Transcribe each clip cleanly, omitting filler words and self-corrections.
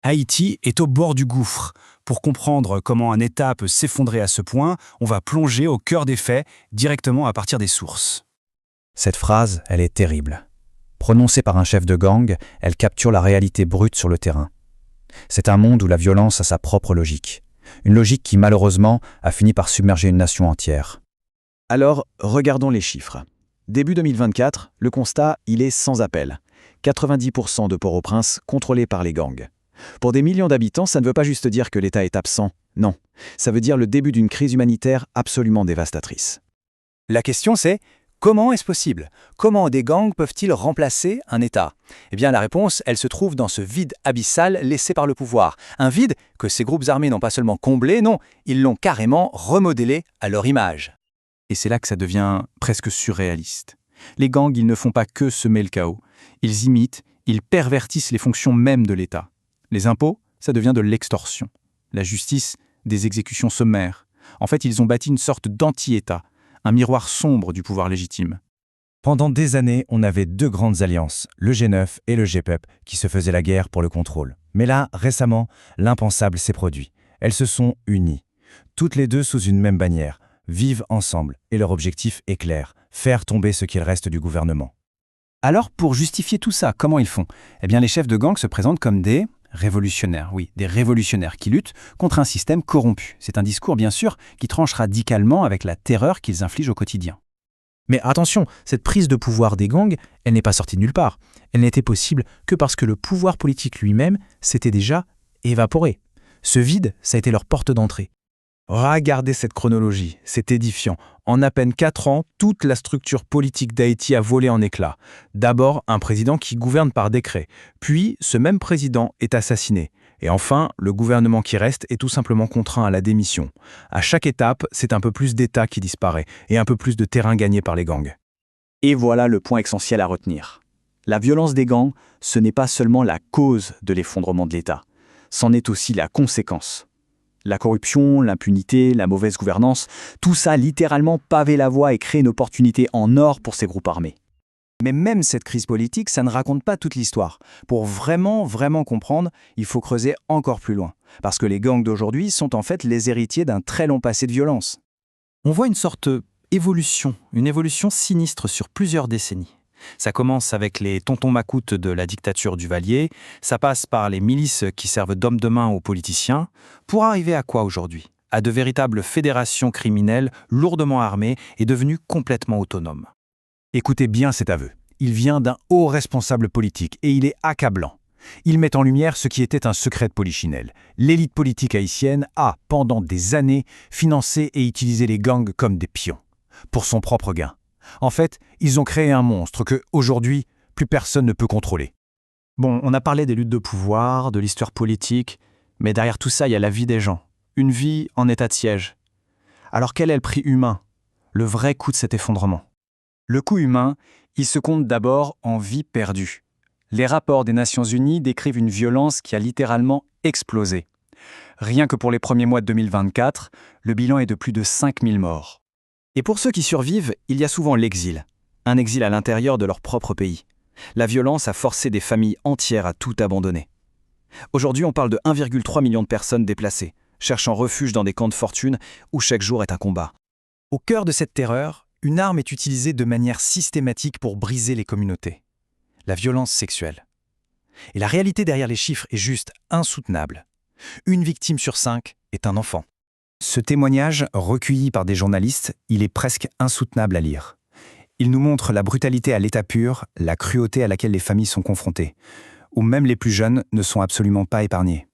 Haïti est au bord du gouffre. Pour comprendre comment un État peut s'effondrer à ce point, on va plonger au cœur des faits, directement à partir des sources. Cette phrase, elle est terrible. Prononcée par un chef de gang, elle capture la réalité brute sur le terrain. C'est un monde où la violence a sa propre logique. Une logique qui, malheureusement, a fini par submerger une nation entière. Alors, regardons les chiffres. Début 2024, le constat, il est sans appel. 90% de Port-au-Prince contrôlés par les gangs. Pour des millions d'habitants, ça ne veut pas juste dire que l'État est absent. Non, ça veut dire le début d'une crise humanitaire absolument dévastatrice. La question c'est, comment est-ce possible? Comment des gangs peuvent-ils remplacer un État? Eh bien la réponse, elle se trouve dans ce vide abyssal laissé par le pouvoir. Un vide que ces groupes armés n'ont pas seulement comblé, non, ils l'ont carrément remodélé à leur image. Et c'est là que ça devient presque surréaliste. Les gangs, ils ne font pas que semer le chaos. Ils imitent, ils pervertissent les fonctions mêmes de l'État. Les impôts, ça devient de l'extorsion. La justice, des exécutions sommaires. En fait, ils ont bâti une sorte d'anti-État, un miroir sombre du pouvoir légitime. Pendant des années, on avait deux grandes alliances, le G9 et le GPEP, qui se faisaient la guerre pour le contrôle. Mais là, récemment, l'impensable s'est produit. Elles se sont unies. Toutes les deux sous une même bannière, vivent ensemble, et leur objectif est clair, faire tomber ce qu'il reste du gouvernement. Alors pour justifier tout ça, comment ils font? Eh bien les chefs de gang se présentent comme des révolutionnaires, oui, des révolutionnaires qui luttent contre un système corrompu. C'est un discours, bien sûr, qui tranche radicalement avec la terreur qu'ils infligent au quotidien. Mais attention, cette prise de pouvoir des gangs, elle n'est pas sortie de nulle part. Elle n'était possible que parce que le pouvoir politique lui-même s'était déjà évaporé. Ce vide, ça a été leur porte d'entrée. Regardez cette chronologie, c'est édifiant. En à peine 4 ans, toute la structure politique d'Haïti a volé en éclats. D'abord, un président qui gouverne par décret. Puis, ce même président est assassiné. Et enfin, le gouvernement qui reste est tout simplement contraint à la démission. À chaque étape, c'est un peu plus d'État qui disparaît et un peu plus de terrain gagné par les gangs. Et voilà le point essentiel à retenir. La violence des gangs, ce n'est pas seulement la cause de l'effondrement de l'État. C'en est aussi la conséquence. La corruption, l'impunité, la mauvaise gouvernance, tout ça littéralement pavé la voie et crée une opportunité en or pour ces groupes armés. Mais même cette crise politique, ça ne raconte pas toute l'histoire. Pour vraiment comprendre, il faut creuser encore plus loin. Parce que les gangs d'aujourd'hui sont en fait les héritiers d'un très long passé de violence. On voit une sorte d'évolution, une évolution sinistre sur plusieurs décennies. Ça commence avec les tontons macoutes de la dictature Duvalier, ça passe par les milices qui servent d'hommes de main aux politiciens, pour arriver à quoi aujourd'hui? À de véritables fédérations criminelles lourdement armées et devenues complètement autonomes. Écoutez bien cet aveu. Il vient d'un haut responsable politique et il est accablant. Il met en lumière ce qui était un secret de polichinelle. L'élite politique haïtienne a, pendant des années, financé et utilisé les gangs comme des pions, pour son propre gain. En fait, ils ont créé un monstre que, aujourd'hui, plus personne ne peut contrôler. Bon, on a parlé des luttes de pouvoir, de l'histoire politique, mais derrière tout ça, il y a la vie des gens. Une vie en état de siège. Alors quel est le prix humain? Le vrai coût de cet effondrement? Le coût humain, il se compte d'abord en vies perdues. Les rapports des Nations Unies décrivent une violence qui a littéralement explosé. Rien que pour les premiers mois de 2024, le bilan est de plus de 5000 morts. Et pour ceux qui survivent, il y a souvent l'exil. Un exil à l'intérieur de leur propre pays. La violence a forcé des familles entières à tout abandonner. Aujourd'hui, on parle de 1,3 million de personnes déplacées, cherchant refuge dans des camps de fortune où chaque jour est un combat. Au cœur de cette terreur, une arme est utilisée de manière systématique pour briser les communautés. La violence sexuelle. Et la réalité derrière les chiffres est juste insoutenable. Une victime sur 5 est un enfant. Ce témoignage, recueilli par des journalistes, il est presque insoutenable à lire. Il nous montre la brutalité à l'état pur, la cruauté à laquelle les familles sont confrontées, où même les plus jeunes ne sont absolument pas épargnés.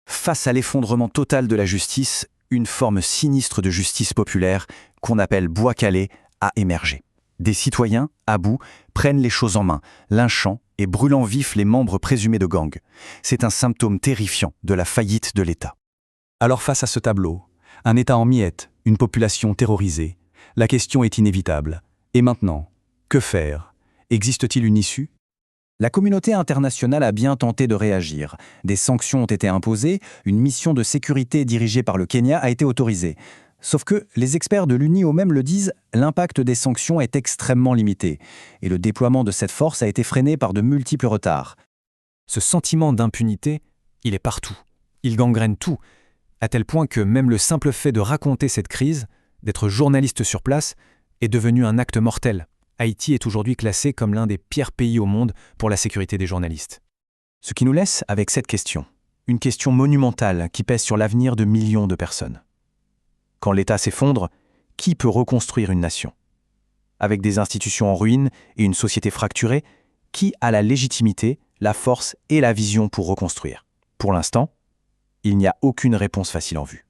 Face à l'effondrement total de la justice, une forme sinistre de justice populaire, qu'on appelle bois calé, a émergé. Des citoyens, à bout, prennent les choses en main, lynchant et brûlant vifs les membres présumés de gangs. C'est un symptôme terrifiant de la faillite de l'État. Alors face à ce tableau, un État en miettes, une population terrorisée, la question est inévitable. Et maintenant, que faire? Existe-t-il une issue? La communauté internationale a bien tenté de réagir. Des sanctions ont été imposées, une mission de sécurité dirigée par le Kenya a été autorisée. Sauf que, les experts de l'UNI eux-mêmes le disent, l'impact des sanctions est extrêmement limité. Et le déploiement de cette force a été freiné par de multiples retards. Ce sentiment d'impunité, Il est partout. Il gangrène tout, à tel point que même le simple fait de raconter cette crise, d'être journaliste sur place, est devenu un acte mortel. Haïti est aujourd'hui classé comme l'un des pires pays au monde pour la sécurité des journalistes. Ce qui nous laisse avec cette question. Une question monumentale qui pèse sur l'avenir de millions de personnes. Quand l'État s'effondre, qui peut reconstruire une nation? Avec des institutions en ruine et une société fracturée, qui a la légitimité, la force et la vision pour reconstruire? Pour l'instant, il n'y a aucune réponse facile en vue.